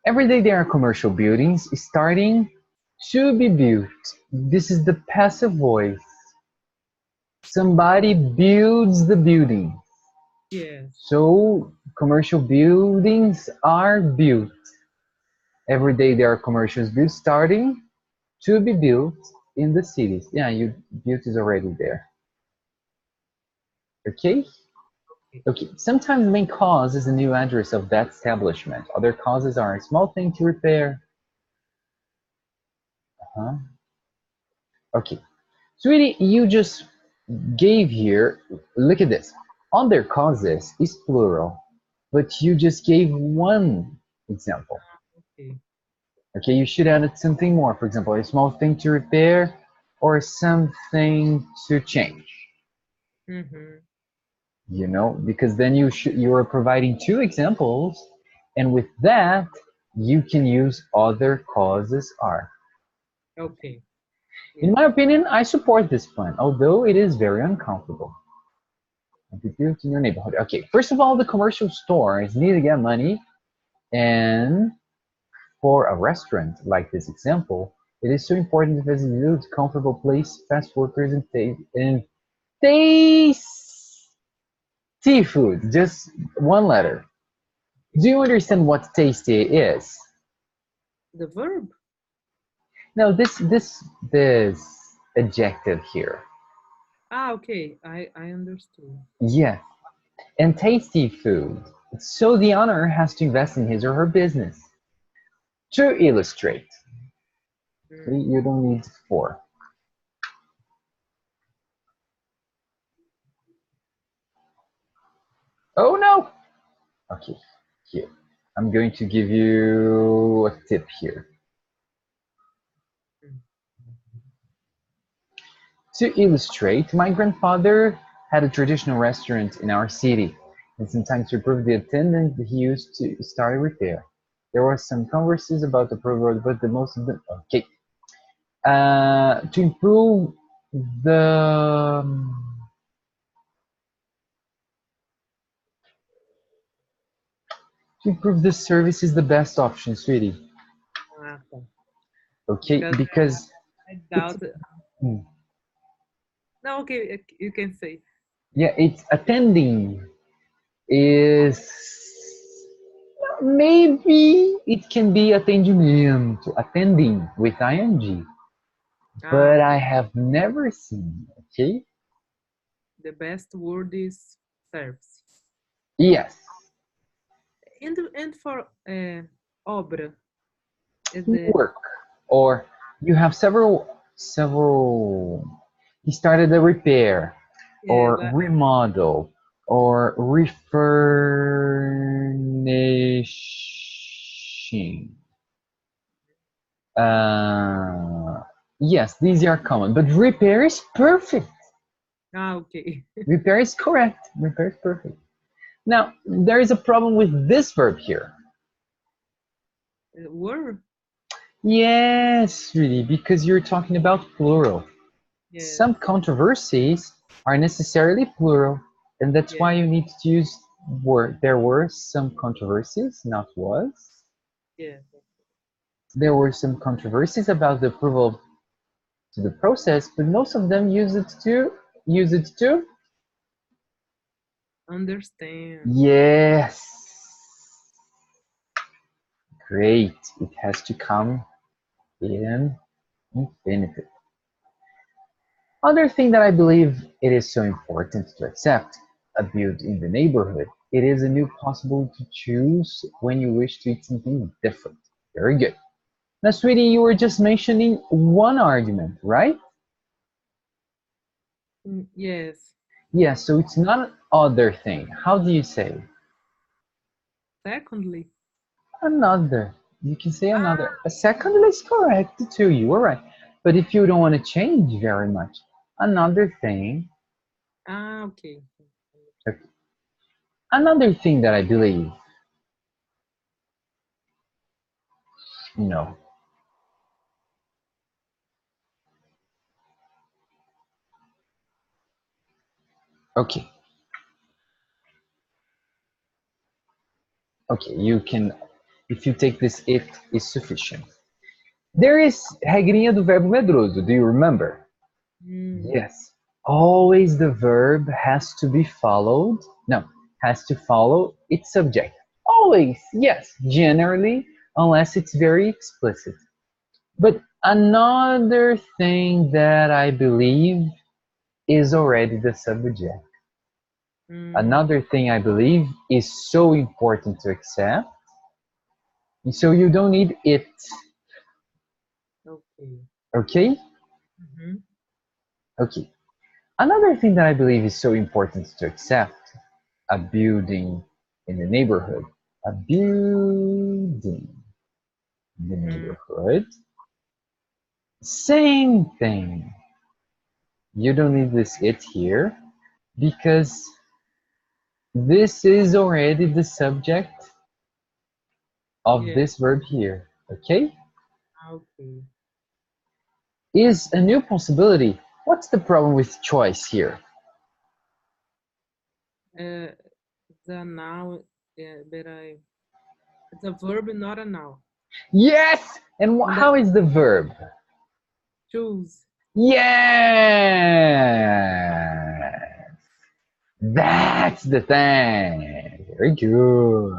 Every day there are commercial buildings starting to be built. This is the passive voice. Somebody builds the building. Yes. So commercial buildings are built. Every day there are commercials built starting to be built in the cities. Yeah, you built is already there. Okay? Okay. Okay. Sometimes the main cause is the new address of that establishment. Other causes are a small thing to repair. Uh-huh. Okay. Sweetie, you just gave here, look at this. Other causes is plural, but you just gave one example. Okay. Okay, you should add something more. For example, a small thing to repair or something to change. Mm-hmm. Because then you are providing two examples, and with that you can use other causes are. Okay. In Yeah. my opinion, I support this plan, although it is very uncomfortable. Be built in your neighborhood. Okay, first of all, the commercial stores need to get money, and for a restaurant like this example, it is so important to visit a good, comfortable place, fast workers, and tasty food. Just one letter. Do you understand what tasty is? The verb? No, this adjective here. Ah, okay. I understood. Yeah, and tasty food. So the owner has to invest in his or her business. To illustrate, Mm. you don't need four. Oh no! Okay, here. I'm going to give you a tip here. Mm. To illustrate, my grandfather had a traditional restaurant in our city, and sometimes to improve the attendant, he used to start a repair. There were some converses about the program, but the most of them. Okay. To improve the to improve the service is the best option, sweetie. Ah, tá. Okay, Because because I it's doubt. mm, No, okay. You can say. yeah, it's attending is maybe it can be atendimento, attending with ing, Ah, but I okay. have never seen. Okay, The best word is serves. yes, And for obra, the work or you have several. He started a repair yeah, or remodel or refurnishing. Uh, yes, these are common, but repair is perfect. ah, okay. Repair is correct. Repair is perfect. Now, there is a problem with this verb here. Word, Yes, really, because you're talking about plural. yes, Some controversies are necessarily plural, and that's yes, why you need to use were. There were some controversies, not was. yes. There were some controversies about the approval to the process, but most of them use it to. Understand. Yes. Great. It has to come in infinitive. Other thing that I believe it is so important to accept a build in the neighborhood. It is a new possible to choose when you wish to eat something different. Very good. Now, sweetie, you were just mentioning one argument, right? Yes. Yeah, so it's not an other thing. How do you say? Secondly, Another. You can say ah, another. A second is correct too. You were right. But if you don't want to change very much, another thing. ah, okay. Okay. Another thing that I believe. No. Okay. Okay. You can. If you take this it is sufficient. There is regrinha do verbo medroso. Do you remember? Mm, Yes. Always the verb has to be followed. No, has to follow its subject. Always, yes. Generally, unless it's very explicit. But another thing that I believe is already the subject. mm, Another thing I believe is so important to accept. So you don't need it. okay. Okay? Mhm. Okay. Another thing that I believe is so important to accept, a building in the neighborhood. A building in the Mm, neighborhood. Same thing. You don't need this it here because this is already the subject of yes. this verb here. Okay? Okay. Is a new possibility. What's the problem with choice here? Uh, the noun, but it's a verb, not a noun. Yes! And And how that is the verb? choose. Yes! That's the thing. Very good.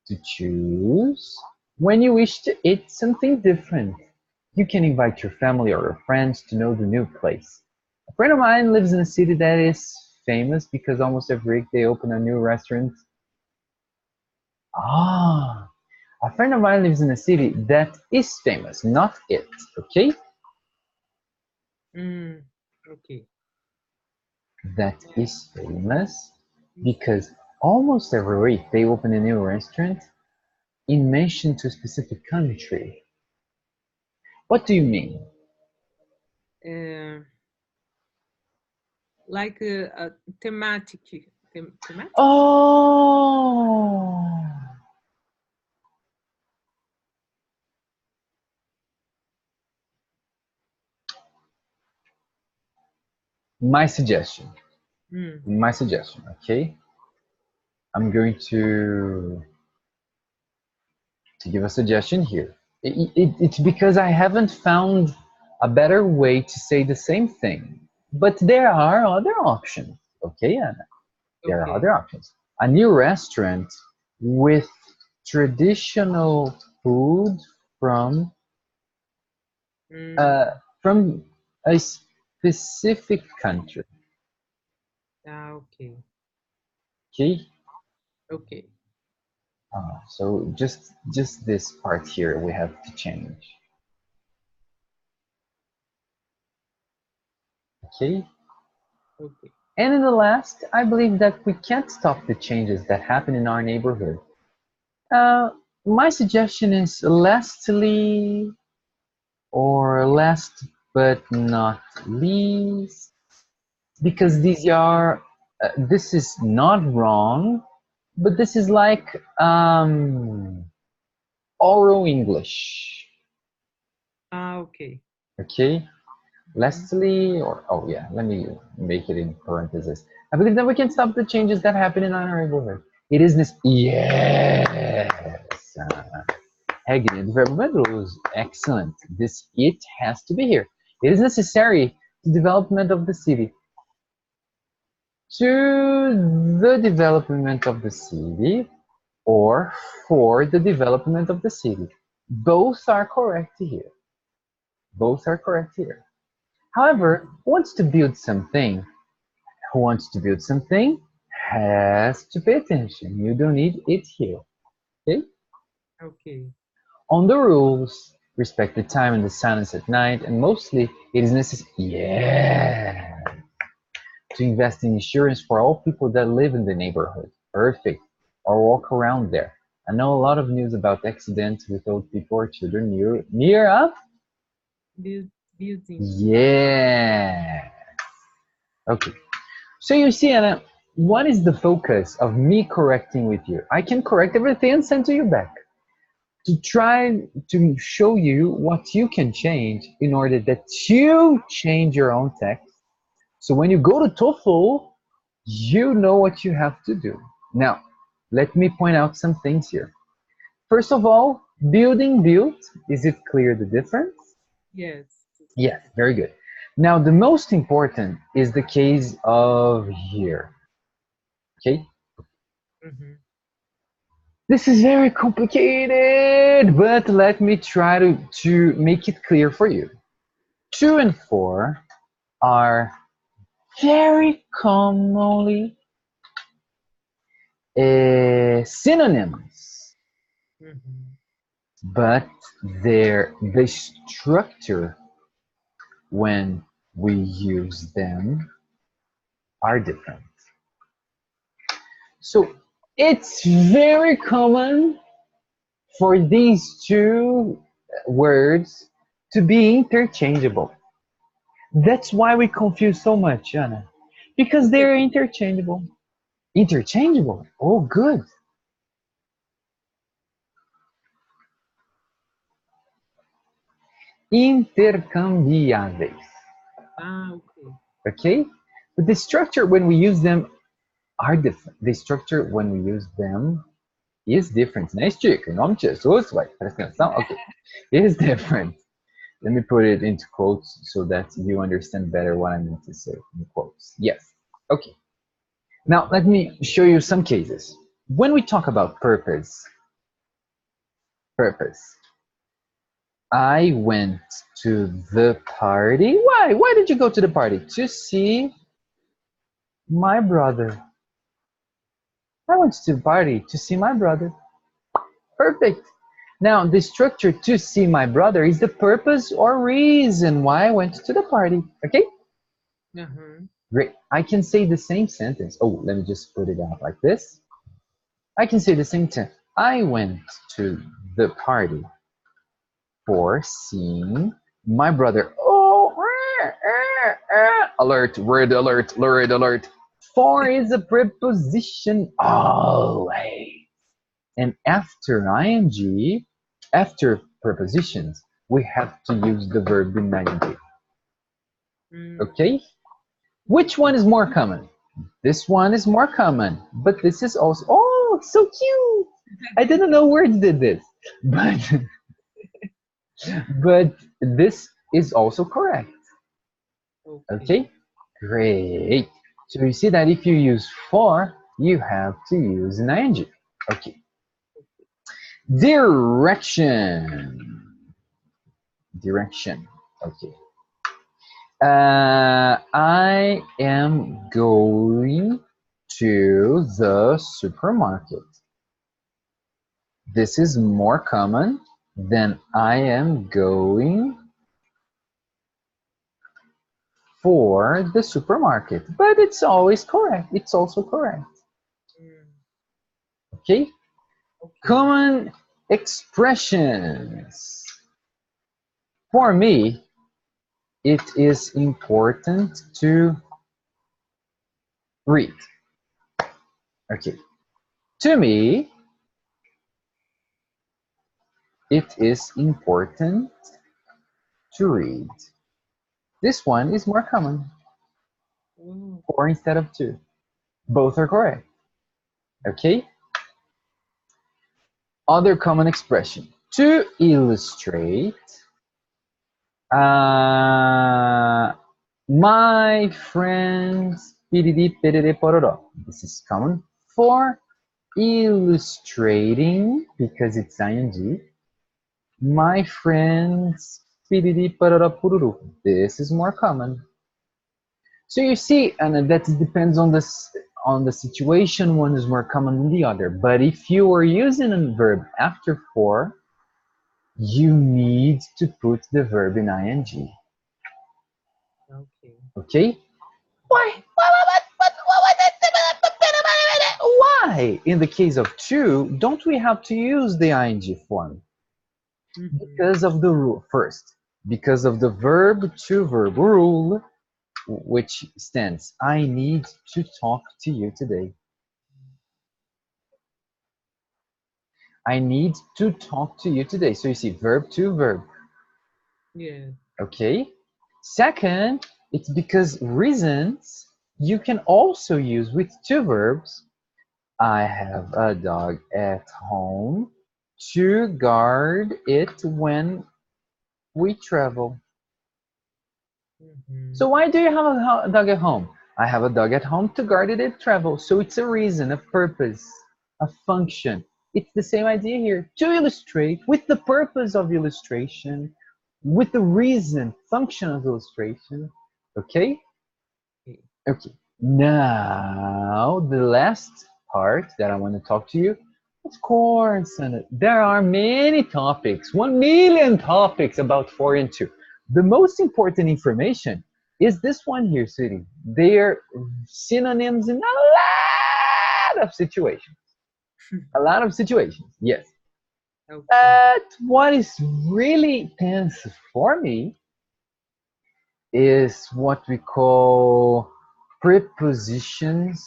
To choose when you wish to eat something different. You can invite your family or your friends to know the new place. A friend of mine lives in a city that is famous because almost every week they open a new restaurant. Ah, a friend of mine lives in a city that is famous, not it. Okay? Mm, okay. That Uh, is famous this- because almost every week they open a new restaurant in mention to a specific country. What do you mean? uh, like a thematic. Thematic? Oh, my suggestion. Mm, My suggestion. Okay, I'm going to give a suggestion here. It's because I haven't found a better way to say the same thing. But there are other options. Okay, Anna. There are okay. other options. A new restaurant with traditional food from Mm, uh, from a specific country. okay. Okay, Okay. so just this part here we have to change. Okay, Okay. and in the last, I believe that we can't stop the changes that happen in our neighborhood. Uh, my suggestion is lastly, or last but not least, because Mm, these are this is not wrong, but this is like oral English. okay. Okay, Mhm. lastly, or oh yeah, let me make it in parentheses. I believe that we can stop the changes that happen in our neighborhood. It is this. Yes. Hegel, verbo medroso. Excellent. This it has to be here. It is necessary to development of the city. To the development of the city or for the development of the city. Both are correct here. Both are correct here. However, Mm, who wants to build something? Who wants to build something has to pay attention. You don't need it here. Okay? okay. On the rules, respect the time and the silence at night, and mostly it is necessary. Yeah. To invest in insurance for all people that live in the neighborhood. Perfect. Or walk around there. I know a lot of news about accidents with old people or children near up. Build, building. Yeah. Okay. So you see, Anna, what is the focus of me correcting with you? I can correct everything and send to you back to try to show you what you can change in order that you change your own text. So when you go to TOEFL, you know what you have to do. Now, let me point out some things here. First of all, building, built. Is it clear the difference? Yes. Yes, very good. Now, the most important is the case of here. Okay? Mm-hmm. This is very complicated, but let me try to make it clear for you. 2 and 4 are very commonly synonyms, Mm-hmm. but the structure when we use them are different. So it's very common for these two words to be interchangeable. That's why we confuse so much, Anna. Because Okay. they're interchangeable. Interchangeable? Oh, good. Intercambiáveis. Ah, okay. Okay? But the structure when we use them are different. The structure when we use them is different. Né, Chico? Em nome de Jesus, vai. Presta atenção. Okay. It is different. Let me put it into quotes so that you understand better what I mean to say in quotes. Yes. Okay. Now, let me show you some cases. When we talk about purpose, I went to the party. Why? Why did you go to the party? To see my brother. I went to the party to see my brother. Perfect. Now, the structure to see my brother is the purpose or reason why I went to the party. Okay? Uh-huh. Great. I can say the same sentence. Oh, let me just put it out like this. I can say the same sentence. I went to the party for seeing my brother. Oh, alert, word alert, word alert. For is a preposition always. And after ing, after prepositions, we have to use the verb in ing. Mm, Okay? Which one okay. is more common? This one is more common, but this is also, oh, it's so cute. I didn't know words did this, but but this is also correct. Okay. Okay, great. So you see that if you use for, you have to use an ing. Okay, direction. Direction. Okay. I am going to the supermarket. This is more common than I am going for the supermarket, but it's always correct. It's also correct. Mm, Okay? okay. Common expressions. For me, it is important to read. Okay. To me, it is important to read. This one is more common. Oh, For instead of to. Both are correct. Okay? Other common expression. To illustrate, uh, my friends, piriri, piriri, pororo. This is common. For illustrating, because it's ing, my friends, piriri, pororo, pururu. This is more common. So you see, and that depends on the situation. One is more common than the other. But if you are using a verb after for, you need to put the verb in ing. okay. Okay? Why? Why? In the case of to, don't we have to use the ing form? Mm-hmm. Because of the rule. First, because of the verb to verb rule, which stands, I need to talk to you today. I need to talk to you today. So you see verb to verb. Yeah. Okay. Second, it's because reasons you can also use with two verbs I have a dog at home to guard it when we travel. So Mhm. why do you have a dog at home? I have a dog at home to guard it at travel. So it's a reason, a purpose, a function. It's the same idea here. To illustrate with the purpose of illustration, with the reason, function of illustration. Okay? Okay. Okay. Now, the last part that I want to talk to you, of course, and there are many topics, 1 million topics about 4 and 2. The most important information is this one here, sweetie. They're synonyms in a lot of situations. A lot of situations, yes. Okay. But what is really tense for me is what we call prepositions.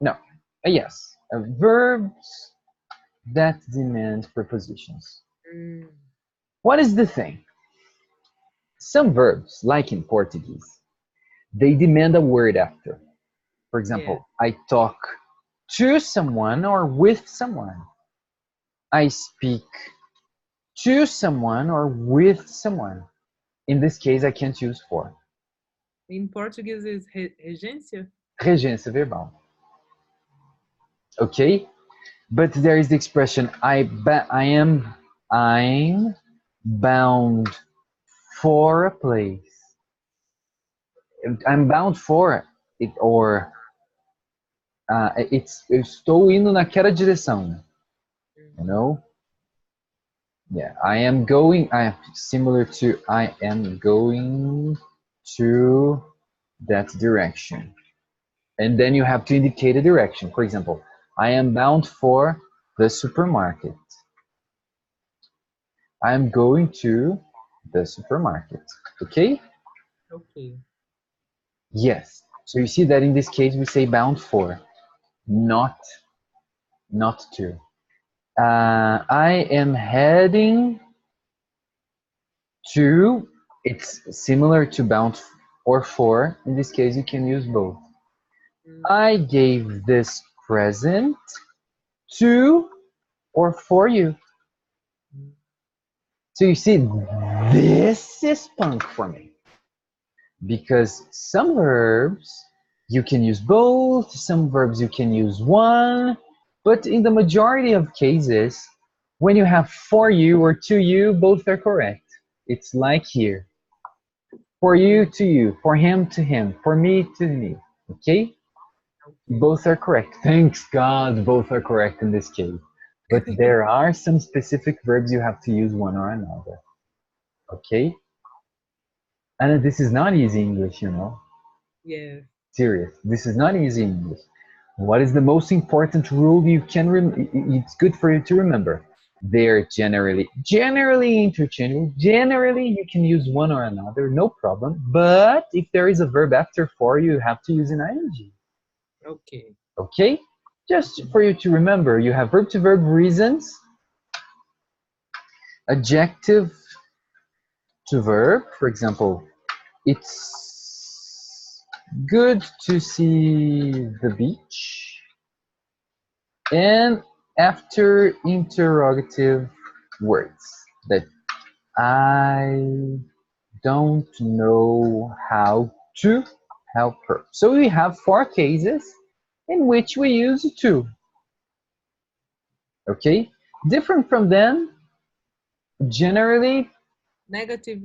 No, yes, verbs that demand prepositions. Mm. What is the thing? Some verbs, like in Portuguese, they demand a word after. For Yeah. example, I talk to someone or with someone. I speak to someone or with someone. In this case, I can't use for. In Portuguese is regência? Regência verbal. Okay? But there is the expression I'm bound for a place. I'm bound for it, or eu estou indo naquela direção. You Mhm. know? Yeah, I am going. I am similar to I am going to that direction, and then you have to indicate a direction. For example, I am bound for the supermarket. I am going to the supermarket. Okay? Okay. Yes. So you see that in this case we say bound for, not not to. I am heading to. It's similar to bound or for. In this case, you can use both. Mm. I gave this present to or for you. Mm. So you see, this is punk for me because some verbs you can use both, some verbs you can use one, but in the majority of cases, when you have for you or to you, both are correct. It's like here, for you Mm. to you, for him to him, for me to me. Okay? Okay. Both are correct. Thanks God, both are correct in this case. But there are some specific verbs you have to use one or another. Okay? And this is not easy English, you know. Yeah. Serious. This is not easy English. What is the most important rule you can it's good for you to remember? They're generally interchangeable. Generally, you can use one or another, no problem. But if there is a verb after for, you have to use an ing. Okay. Okay? Just for you to remember, you have verb to verb reasons, adjective to verb. For example, it's good to see the beach. And after interrogative words that I don't know how to help her. So we have 4 cases in which we use to. Okay? Different from them, generally, Negative.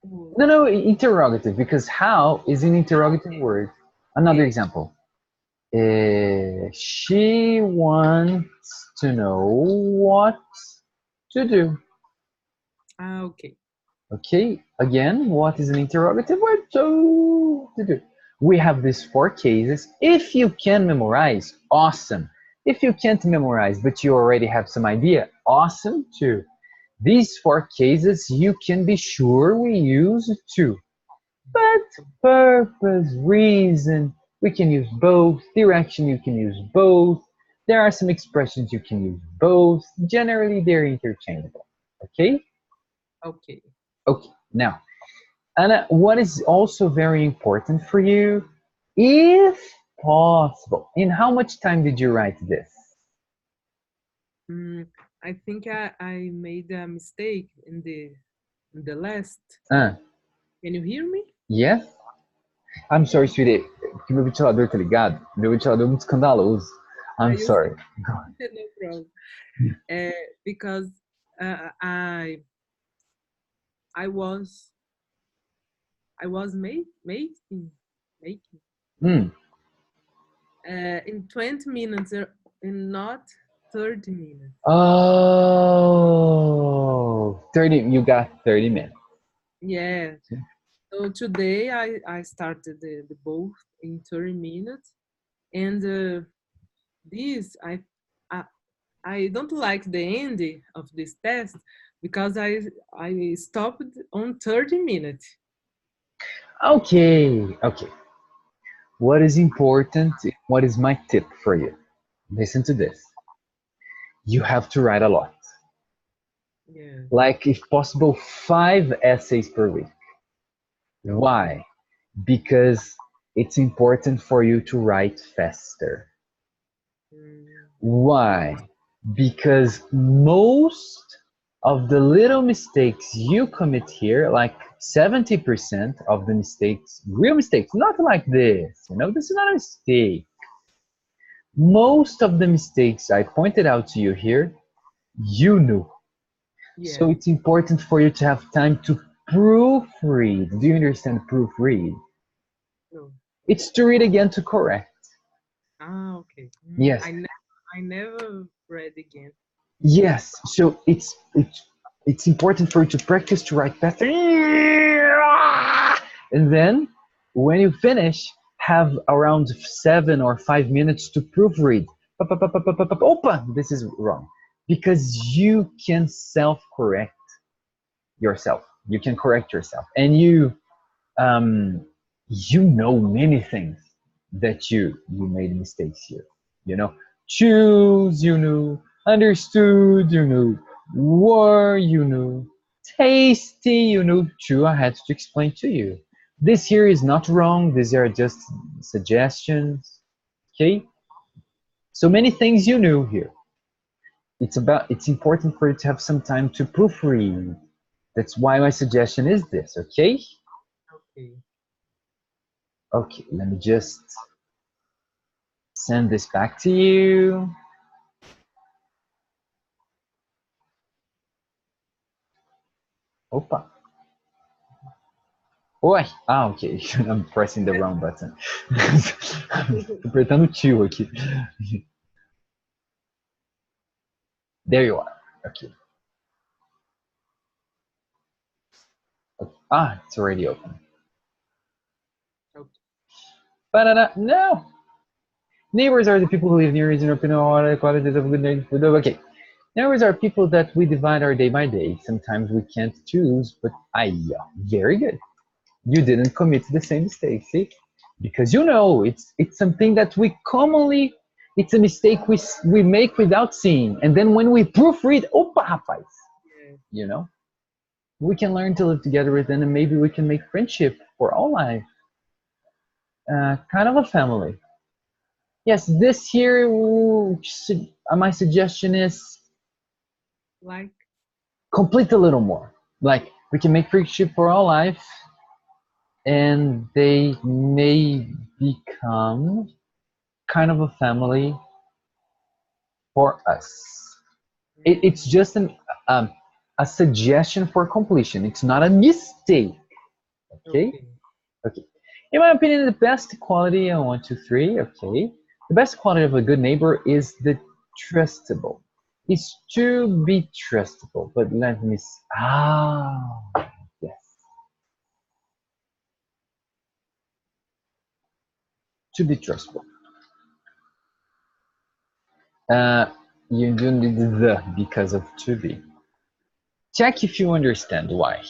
no, no, interrogative, because how is an interrogative Okay. word. Another Okay. example. She wants to know what to do. Ah, okay. Okay, again, what is an interrogative word? So, to do. We have these 4 cases. If you can memorize, awesome. If you can't memorize, but you already have some idea, awesome too. These 4 cases, you can be sure we use to. But purpose, reason, we can use both. Direction, you can use both. There are some expressions you can use both. Generally, they're interchangeable. Okay? Okay. Okay, now, Anna, what is also very important for you, if possible. In how much time did you write this? Mm, I think I made a mistake in the last. Ah, Can you hear me? yes? I'm sorry, sweetie. Que meu ventilador tá ligado? Meu ventilador é muito escandaloso. I I'm use sorry. no problem. Because uh, I I was I was making Hmm. in 20 minutes and not 30 minutes. Oh, 30. You got 30 minutes. Yeah. So today I started the both in 30 minutes, and this I I don't like the end of this test because I stopped on 30 minutes. Okay, okay. What is important? What is my tip for you? Listen to this. You have to write a lot. Yeah. Like, if possible, 5 essays per week. Okay. Why? Because it's important for you to write faster. Mm, Why? Because most of the little mistakes you commit here, like 70% of the mistakes, real mistakes, not like this, this is not a mistake. Most of the mistakes I pointed out to you here, you knew. yeah. So it's important for you to have time to proofread. Do you understand proofread? No. It's to read again to correct. Ah, okay. Yes. I never read again. Yes. So it's important for you to practice to write faster. And then when you finish, have around 7 or 5 minutes to proofread. Opa, this is wrong. Because you can self-correct yourself. You can correct yourself. And um, you know many things that you made mistakes here. You know, choose, you know, understood, you know, were, you know, tasty, you know. True, I had to explain to you. This here is not wrong. These are just suggestions. Okay, so many things you knew here. It's important for you to have some time to proofread. That's why my suggestion is this. Okay. Okay. Okay, let me just send this back to you. Opa. Oi. Ah, ok. I'm pressing the wrong button. Tô apertando o tio aqui. There you are. Okay. Okay. Ah, it's already open. Okay. No. Neighbors are the people who live near us and open all quality of good neighborhood. Okay. Neighbors are people that we divide our day by day. Sometimes we can't choose, but very good. You didn't commit the same mistake, see? Because it's something that we commonly, it's a mistake we make without seeing, and then when we proofread, opa rapaz, Yeah. you know, we can learn to live together with them, and maybe we can make friendship for all life, kind of a family. Yes, this here, my suggestion is Like, complete a little more. Like we can make friendship for all life, and they may become kind of a family for us. It's mm, just um, a suggestion for completion. It's not a mistake. Okay? okay. Okay. In my opinion, the best quality on 1, 2, 3, okay. The best quality of a good neighbor is the trustable. It's to be trustable. But let me see. Yes. To be trustable. Uh, you do need the because of to be. Check if you understand why.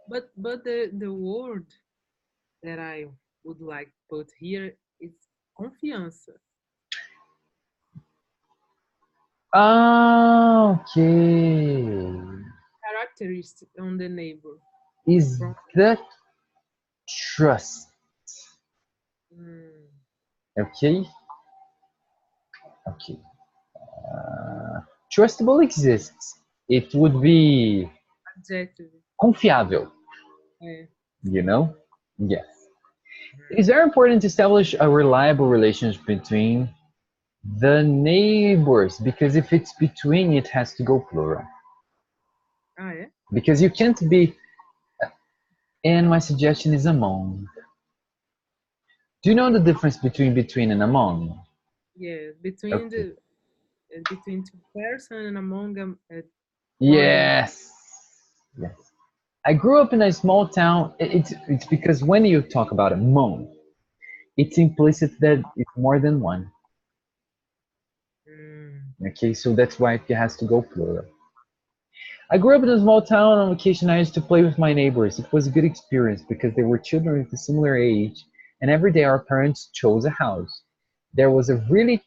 But the word that I would like to put here is confiança. Okay. Characteristic on the neighbor Is from the trust. Mm, Okay, okay. Trustable exists. It would be adjective. confiável, É. you know? Yes. It is Mm. very important to establish a reliable relationship between the neighbors because if it's between, it has to go plural. Ah, é? Because you can't be, and my suggestion is among. Do you know the difference between and among? Yeah, between Okay. the between two person and among them, more than. Yes. Yes. I grew up in a small town. It's because when you talk about among, it's implicit that it's more than one. Mm, Okay, so that's why it has to go plural. I grew up in a small town. On vacation, I used to play with my neighbors. It was a good experience because they were children with a similar age, and every day our parents chose a house. There was a really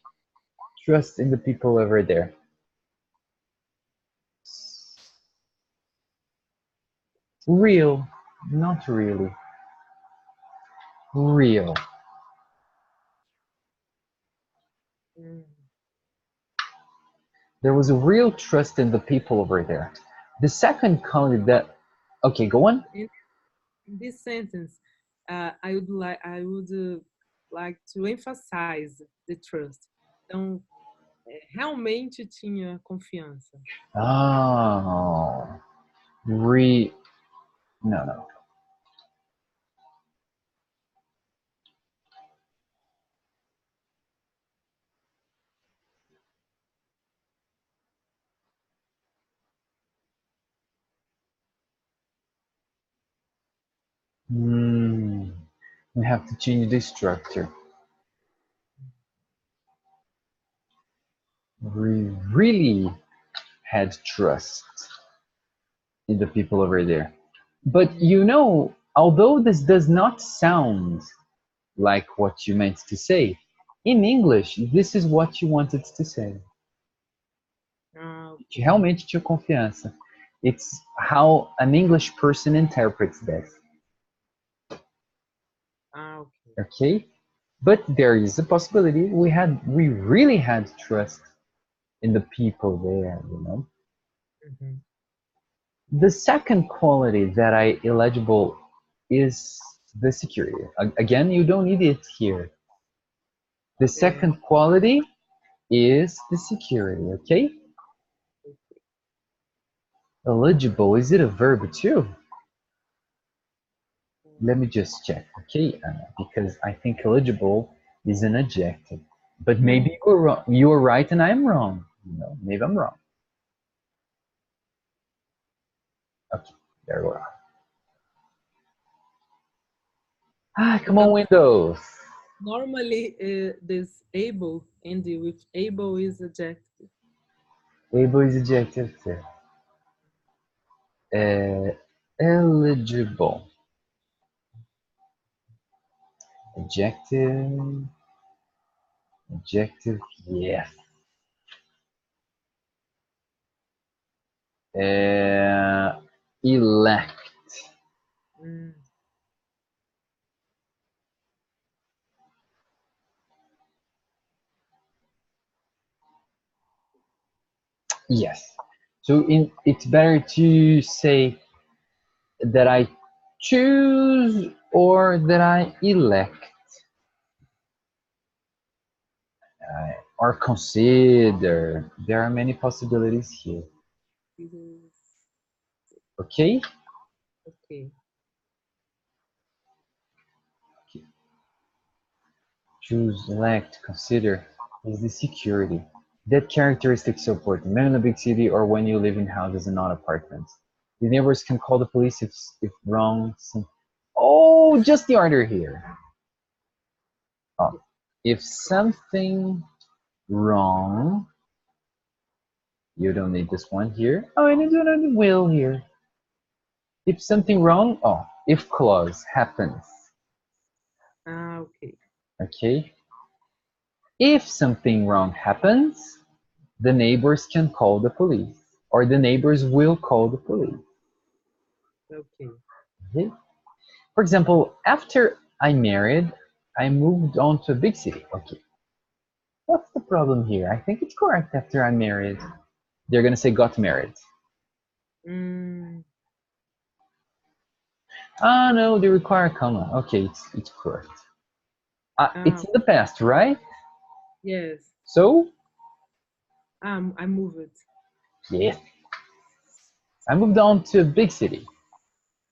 trust in the people over there. Real, not really. Real. mm. There was a real trust in the people over there. The second quality that, okay, go on. In this sentence, I would like to emphasize the trust. Então, realmente tinha confiança. Oh, re, no, no. Hmm. We have to change the structure. We really had trust in the people over there. But Mm. you know, although this does not sound like what you meant to say, in English, this is what you wanted to say. Ah, Que ok. realmente tinha confiança. It's how an English person interprets this. Ah, ok. Okay? But there is a possibility we really had trust in the people there, you know. Uhum. The second quality that I illegible is the security. Again, you don't need it here. The É, second quality is the security, okay? Eligible, is it a verb too? Let me just check, okay? Because I think eligible is an adjective. But maybe you're wrong. You're right and I'm wrong. You know, maybe I'm wrong. Okay, there we are. Ah, come on, então, Windows. normally, this able ending with able is adjective. Able is adjective too. Eligible. Adjective. Adjective, yes. Elect. Hum, Yes. So it's better to say that I choose or that I elect or consider. There are many possibilities here. it is Okay? ok. Choose, elect, consider is the security. That characteristic is so important. Men in a big city or when you live in houses and not apartments. The neighbors can call the police if wrong. Oh, just the order here. Oh, if something wrong, you don't need this one here. Oh, and you don't need will here. If something wrong, oh, if clause happens. Ah, ok. Okay. If something wrong happens, the neighbors can call the police, or the neighbors will call the police. Ok. Okay? For example, after I married, I moved on to a big city. Okay. What's the problem here? I think it's correct after I'm married. They're gonna say got married. Mm, Ah, no, they require a comma. Okay, it's correct. It's ah, in the past, right? yes. So, I moved. yes. I moved on to a big city.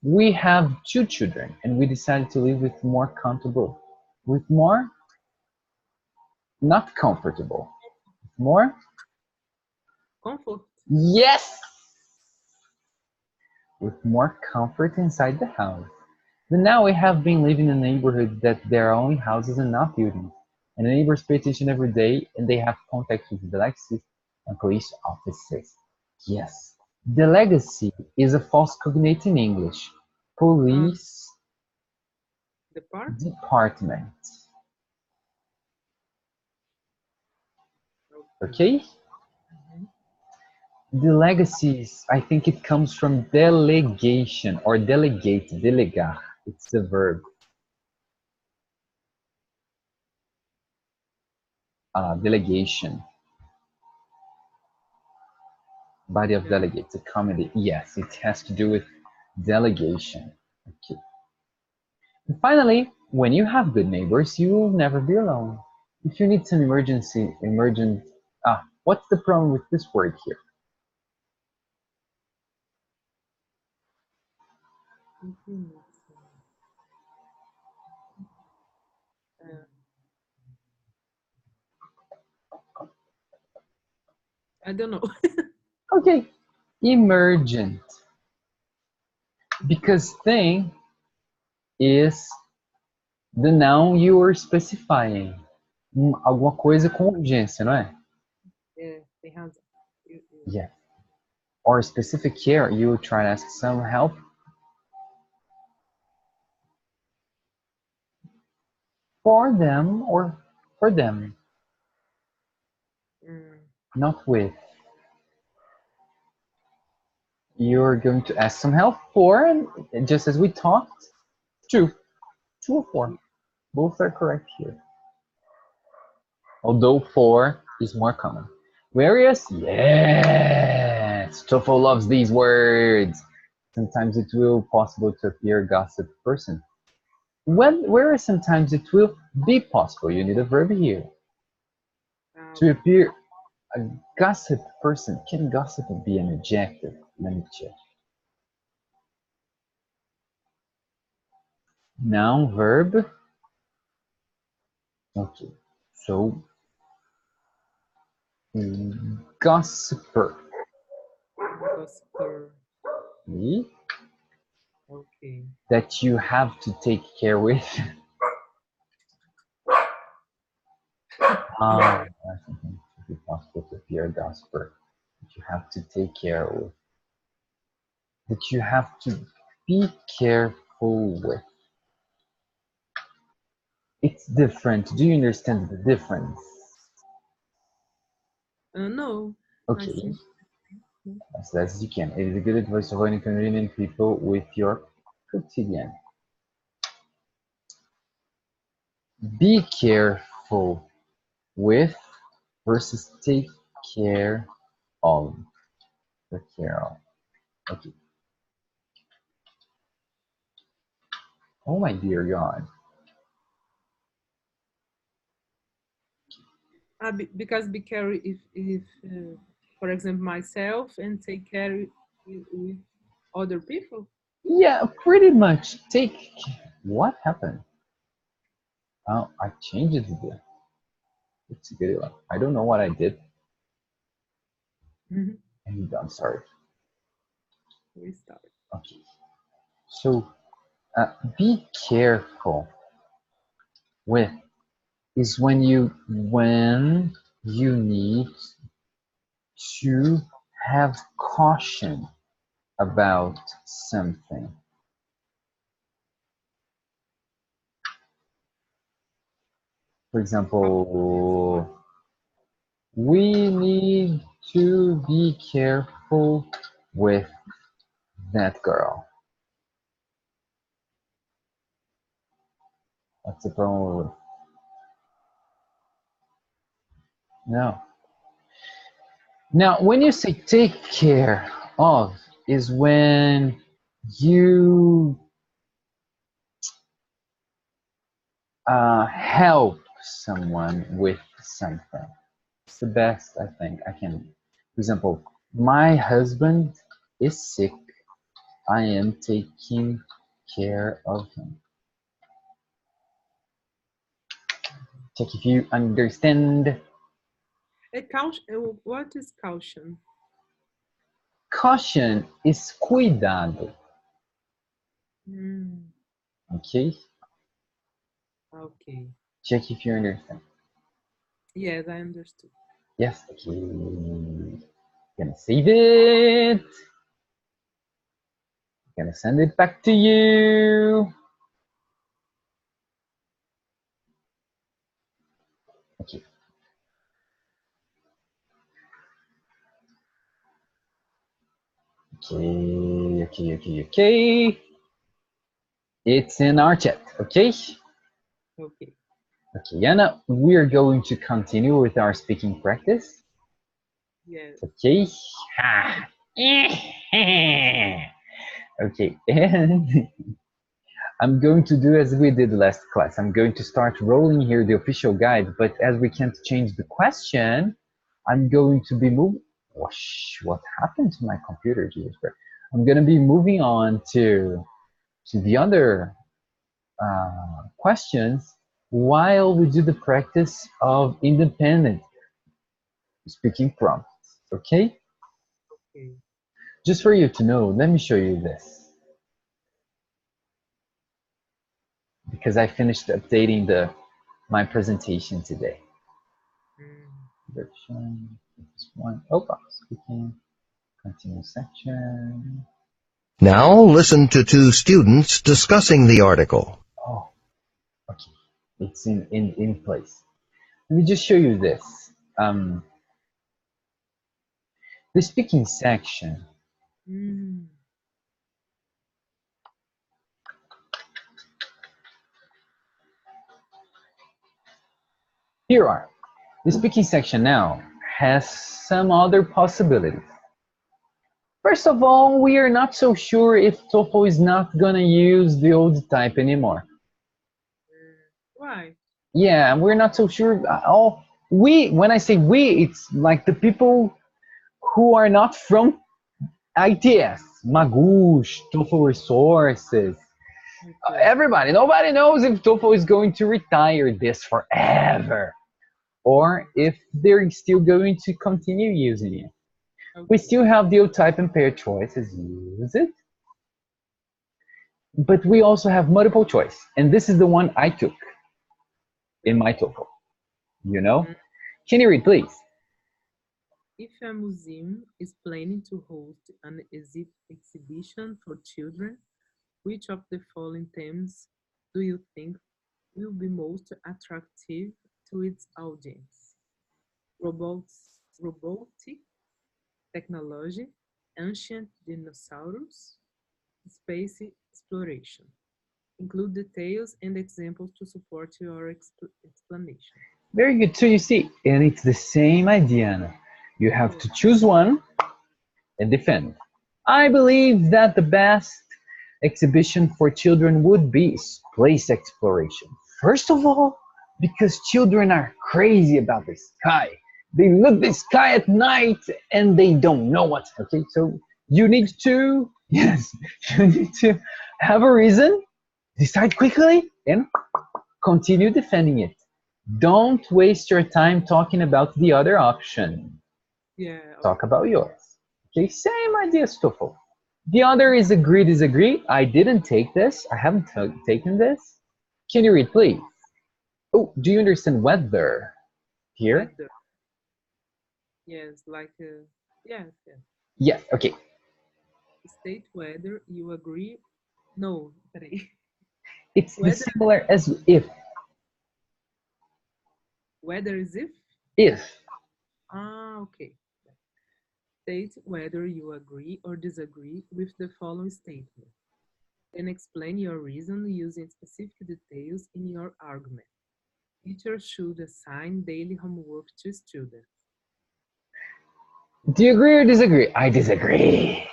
We have two children, and we decided to live with more comfortable, with more not comfortable, more Comfort. yes, with more comfort inside the house. But now we have been living in a neighborhood that there are only houses and not buildings, and the neighbors pay attention every day, and they have contact with the legacy and police officers. Yes, the legacy is a false cognate in English. Uh, Police the part. department. Okay. Okay? Mhm. The legacies, I think it comes from delegation or delegate, delegar. It's the verb. Delegation. Body of Dele- delegates, a comedy. Yes, it has to do with delegation. Okay. And finally, when you have good neighbors, you will never be alone. If you need some what's the problem with this word here? Uh, I don't know. Okay, emergent. Because thing is the noun you are specifying. Alguma coisa com urgência, não é? É, tem razão. Eu- Yeah. Or specific care, you try to ask some help for them or for them, hum, not with. You're going to ask some help for, and just as we talked, two. Two or four. Both are correct here. Although four is more common. Whereas, yes, TOEFL loves these words. Sometimes it will possible to appear gossip person. Whereas sometimes it will be possible. You need a verb here. To ok. appear a gossip person. Can gossip be an adjective? Let me check. Noun, verb. Okay. So, gossiper. Gossiper. Me? Ok. That you have to take care with. Ah, That's something to be possible to appear a gossiper. That you have to take care with. That you have to be careful with. It's different. Do you understand the difference? no, I Okay, think. as best as you can. It is a good advice to avoid inconveniencing people with your quotidian. Be careful with versus take care of. Take care of. Okay. Oh my dear God. Because be care if for example myself and take care with other people. Yeah, pretty much. Take. What happened? Oh, I changed the. It's a good one. I don't know what I did. Mhm. And I'm sorry. We start. Okay. So, be careful with is when you need to have caution about something. For example, we need to be careful with that girl. What's the problem with no? Now, when you say take care of, is when you help someone with something. It's the best I think I can. For example, my husband is sick. I am taking care of him. Check if you understand. A caution, what is caution? Caution is cuidado. Mm, Okay? okay. Check if you understand. Yes, I understood. Yes, okay. Gonna save it. Gonna send it back to you. Okay. Okay. It's in our chat, okay? Okay. Okay, Yana, we're going to continue with our speaking practice. Yes. Okay. Okay, and I'm going to do as we did last class. I'm going to start rolling here the official guide, but as we can't change the question, I'm going to be moving. Whoosh, what happened to my computer, Jesus Christ? I'm going to be moving on to the other questions while we do the practice of independent speaking prompts. Okay? Okay. Just for you to know, let me show you this because I finished updating the my presentation today. Mm. Version this one. Oh, speaking. Continue section. Now listen to two students discussing the article. Oh, okay. It's in place. Let me just show you this. The speaking section. Mm. Here are. The speaking section now has some other possibilities. First of all, we are not so sure if TOEFL is not gonna use the old type anymore. Why? Yeah, we're not so sure. All we, when I say we, it's like the people who are not from ITS, Magoosh, TOEFL resources, Okay. everybody. Nobody knows if TOEFL is going to retire this forever or if they're still going to continue using it. We Okay. still have the old type and pair choices, use it. But we also have multiple choice. And this is the one I took in my Okay. TOEFL, you know? Mm. Can you read, please? If a museum is planning to host an exhibition for children, which of the following themes do you think will be most attractive to its audience? Robotic technology, ancient dinosaurs, space exploration. Include details and examples to support your explanation. Very good. So you see, and it's the same idea, Anna. You have Oh, to choose one and defend. I believe that the best exhibition for children would be space exploration. First of all, because children are crazy about the sky. They look the sky at night and they don't know what's okay. So you need to yes, you need to have a reason, decide quickly, and continue defending it. Don't waste your time talking about the other option. yeah, of Talk about course. yours. Okay, same idea, Stoffel. The other is agree, disagree. I didn't take this. I haven't taken this. Can you read, please? Oh, do you understand weather here? Weather. Yes, like, yes, yes. Yes, okay. State whether you agree. No, peraí. It's the Whether, similar as if. whether is if? If. Ah, okay. State whether you agree or disagree with the following statement. Then explain your reason using specific details in your argument. Teachers should assign daily homework to students. Do you agree or disagree? I disagree.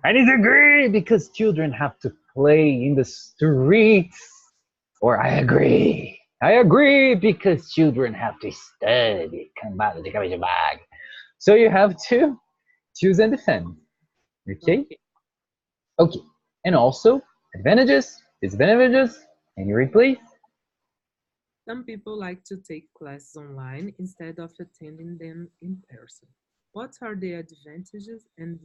I disagree because children have to play in the streets. Or I agree. I agree because children have to study. Cambada de cabeça bag. So you have to choose and defend. Okay? Okay. Okay. And also, advantages, disadvantages. Can you read, please? Some people like to take classes online instead of attending them in person. What are the advantages and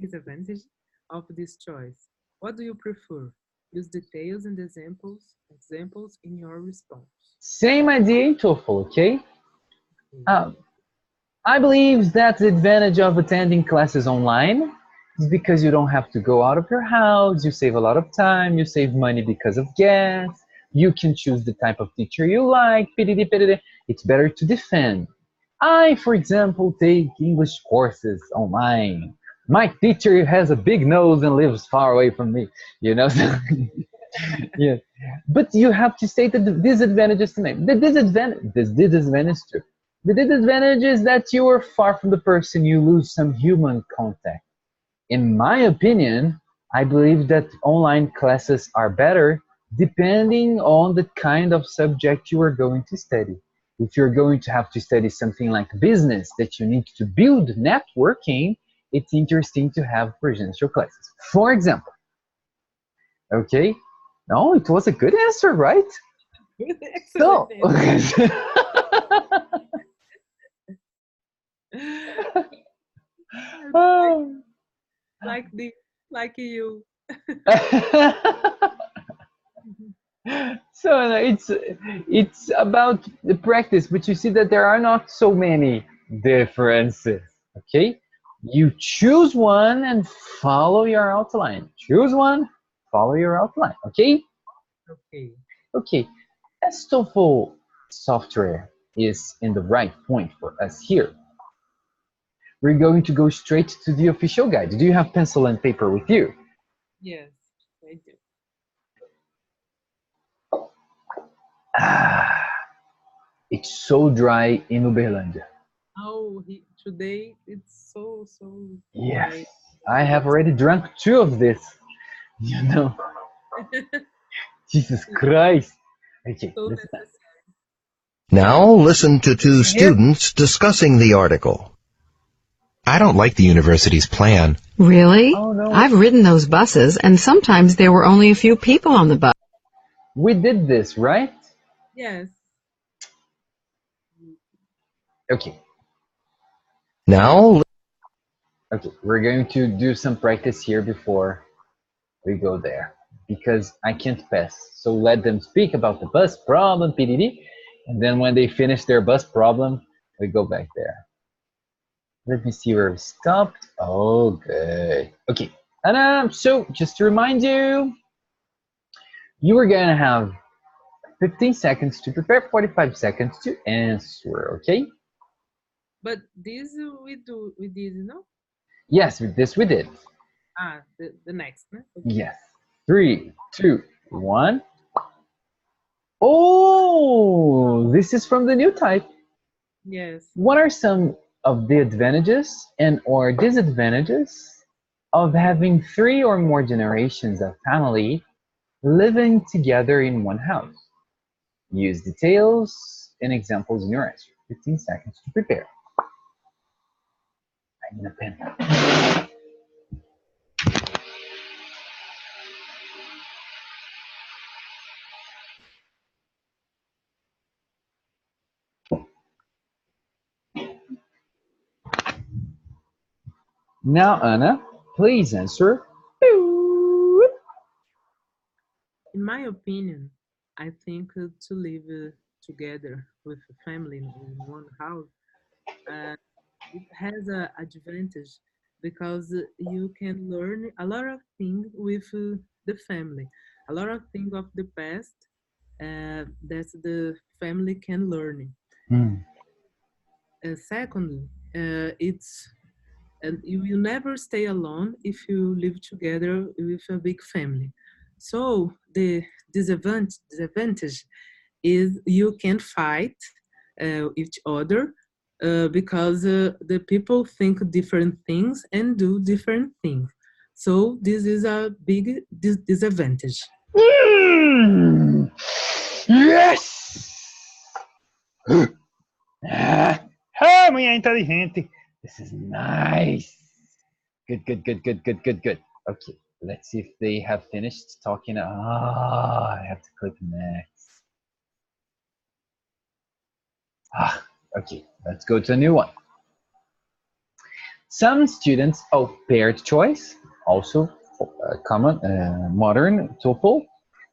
disadvantages of this choice? What do you prefer? Use details and examples in your response. Same idea in TOEFL, okay? Okay. Um, I believe that the advantage of attending classes online is because you don't have to go out of your house, you save a lot of time, you save money because of gas, you can choose the type of teacher you like, pididi, pididi. It's better to defend. I, for example, take English courses online. My teacher has a big nose and lives far away from me, you know? Yeah. But you have to state the disadvantages to name. The disadvantage too. The disadvantage is that you are far from the person, you lose some human contact. In my opinion, I believe that online classes are better depending on the kind of subject you are going to study. If you're going to have to study something like business that you need to build networking, it's interesting to have presential classes. For example, okay? No, it was a good answer, right? Excellent So, answer. like, oh. like the like you. So it's about the practice, but you see that there are not so many differences. Okay, you choose one and follow your outline. Choose one, follow your outline. Okay, Okay. okay. As TOEFL software is in the right point for us here, we're going to go straight to the official guide. Do you have pencil and paper with you? Yes, I do. Ah, it's so dry in Uberlândia. Today it's so Yes, dry. I have But already drunk two of this. You know, Jesus it's Christ. Okay, so listen. necessary. Now listen to two Here, students discussing the article. I don't like the university's plan. Really? oh no, I've ridden those buses, and sometimes there were only a few people on the bus. we did this, right? Yes. Okay, Now okay, we're going to do some practice here before we go there because I can't pass. So let them speak about the bus problem, PDD, and then when they finish their bus problem, we go back there. Let me see where we stopped. Oh, good. Okay, and so just to remind you, you are gonna have 15 seconds to prepare, 45 seconds to answer, okay? But this we did, no? Yes, this we did. The next, no? Okay. Yes. Three, two, one. Oh, this is from the new type. Yes. What are some of the advantages and or disadvantages of having three or more generations of family living together in one house? Use details and examples in your answer. 15 seconds to prepare. I need a pen. Now, Anna, please answer. In my opinion, I think to live together with a family in one house, uh, it has a advantage because you can learn a lot of things with the family, a lot of things of the past that the family can learn. Hmm. Secondly, it's and you will never stay alone if you live together with a big family. So the disadvantage is you can fight each other because the people think different things and do different things. So this is a big disadvantage. Mm. Yes! Ah, ah, mulher inteligente. This is nice. Good, good, good, good, good, good, good. Okay, let's see if they have finished talking. Ah, I have to click next. Ah, okay, let's go to a new one. Some students, oh, paired choice, also common, modern TOEFL.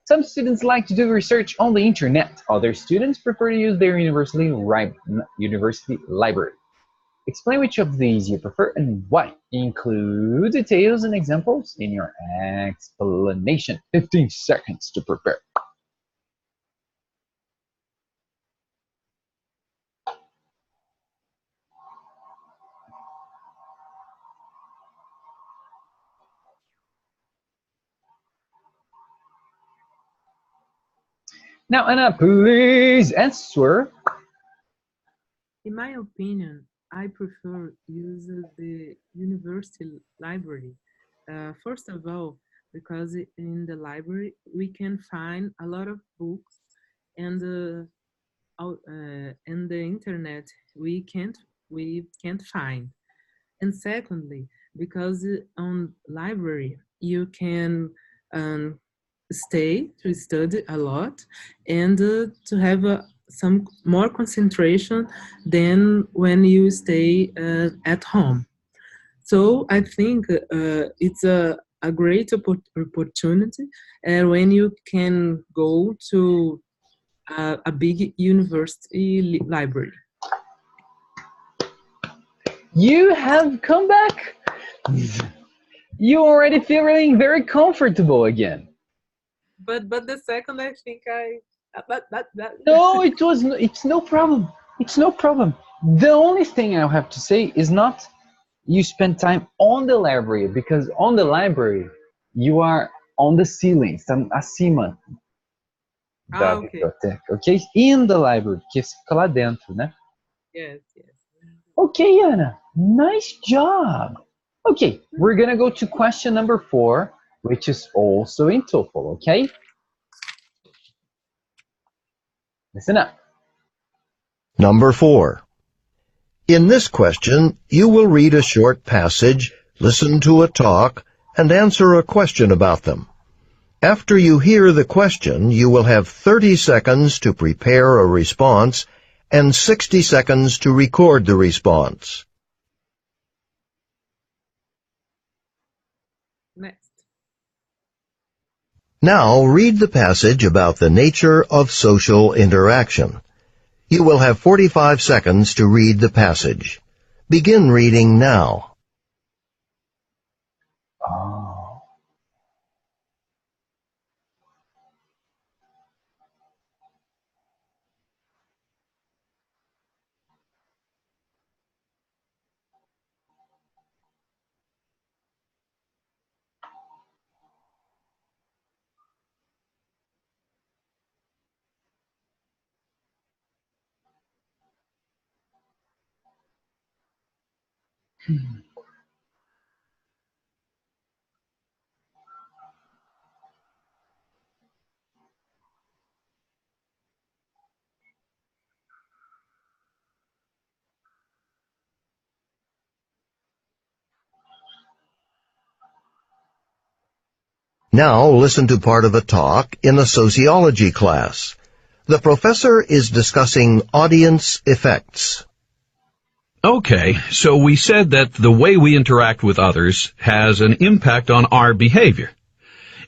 Some students like to do research on the internet. Other students prefer to use their university library. Explain which of these you prefer and why. Include details and examples in your explanation. 15 seconds to prepare. Now, Anna, please answer. In my opinion, I prefer use the university library. First of all, because in the library we can find a lot of books, and in the internet we can't find. And secondly, because on library you can um, stay to study a lot and to have some more concentration than when you stay at home. So I think it's a great opportunity when you can go to a big university library. You have come back. You already feeling very comfortable again. But the second, I think that. No, it was. It's no problem. It's no problem. The only thing I have to say is not you spend time on the library because on the library you are on the ceiling, estão acima da Okay. biblioteca, ok? In the library, que fica lá dentro, né? Yes, yes. Okay, Anna, nice job. Okay, we're gonna go to question number 4, which is also in TOEFL, okay? Listen up. Number 4. In this question, you will read a short passage, listen to a talk, and answer a question about them. After you hear the question, you will have 30 seconds to prepare a response and 60 seconds to record the response. Next. Now read the passage about the nature of social interaction. You will have 45 seconds to read the passage. Begin reading now. Oh. Now listen to part of a talk in a sociology class. The professor is discussing audience effects. Okay, so we said that the way we interact with others has an impact on our behavior.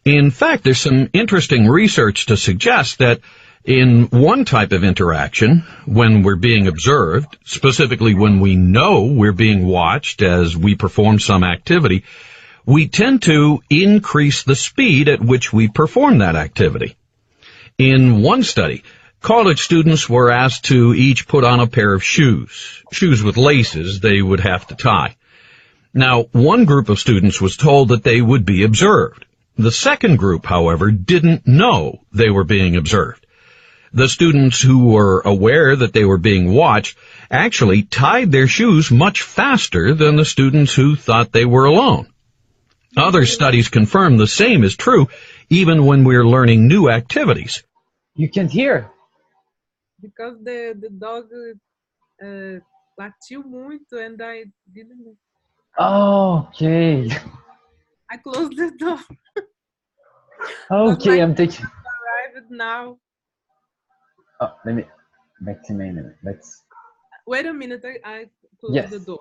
In fact, there's some interesting research to suggest that in one type of interaction, when we're being observed, specifically when we know we're being watched as we perform some activity, we tend to increase the speed at which we perform that activity. In one study, college students were asked to each put on a pair of shoes with laces they would have to tie. Now, one group of students was told that they would be observed. The second group, however, didn't know they were being observed. The students who were aware that they were being watched actually tied their shoes much faster than the students who thought they were alone. Other studies confirm the same is true even when we're learning new activities. You can't hear. Because the dog latiu muito and I didn't. Oh, okay. I closed the door. Okay, I'm taking. Arrived now. Oh, let me. Back to me a minute. Let's. Wait a minute. I closed Yes. the door.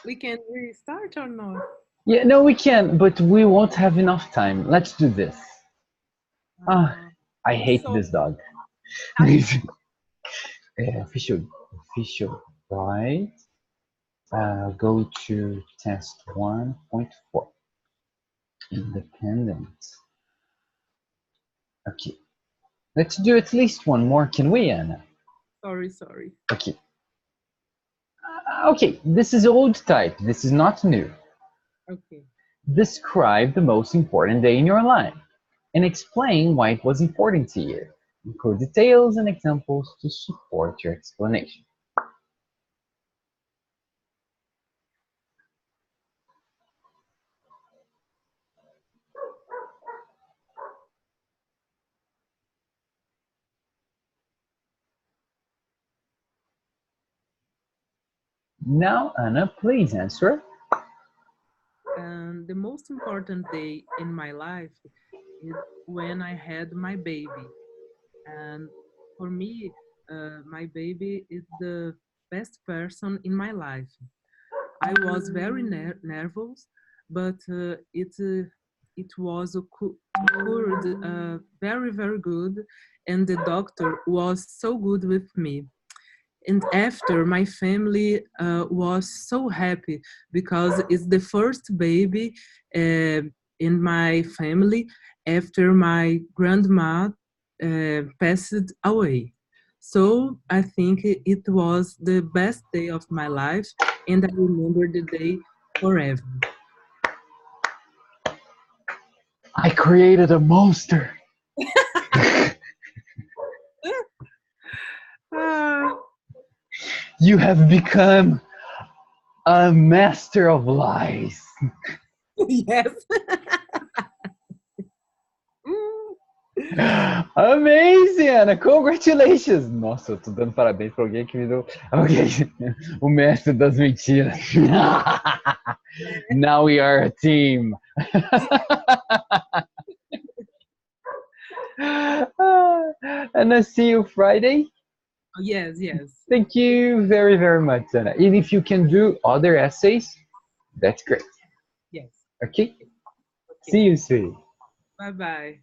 We can restart or not? Yeah, no, we can, but we won't have enough time. Let's do this. I hate so- this dog. Official, right? Go to test 1.4. Independent. Okay. Let's do at least one more, can we, Anna? Sorry. Okay. Okay, this is old type. This is not new. Okay. Describe the most important day in your life and explain why it was important to you. Include details and examples to support your explanation. Now, Anna, please answer. And the most important day in my life is when I had my baby. And for me, my baby is the best person in my life. I was very nervous, but it was occurred very good, and the doctor was so good with me. And after, my family was so happy because it's the first baby in my family after my grandma passed away. So I think it was the best day of my life, and I remember the day forever. I created a monster. Ah, You have become a master of lies. yes. Amazing, Ana! Congratulations! Nossa, eu tô dando parabéns pra alguém que me deu. Ok, o mestre das mentiras. Now we are a team. And I see you Friday. Yes. Thank you very much, Anna. And if you can do other essays, that's great. Yes. Okay? See you soon. Bye bye.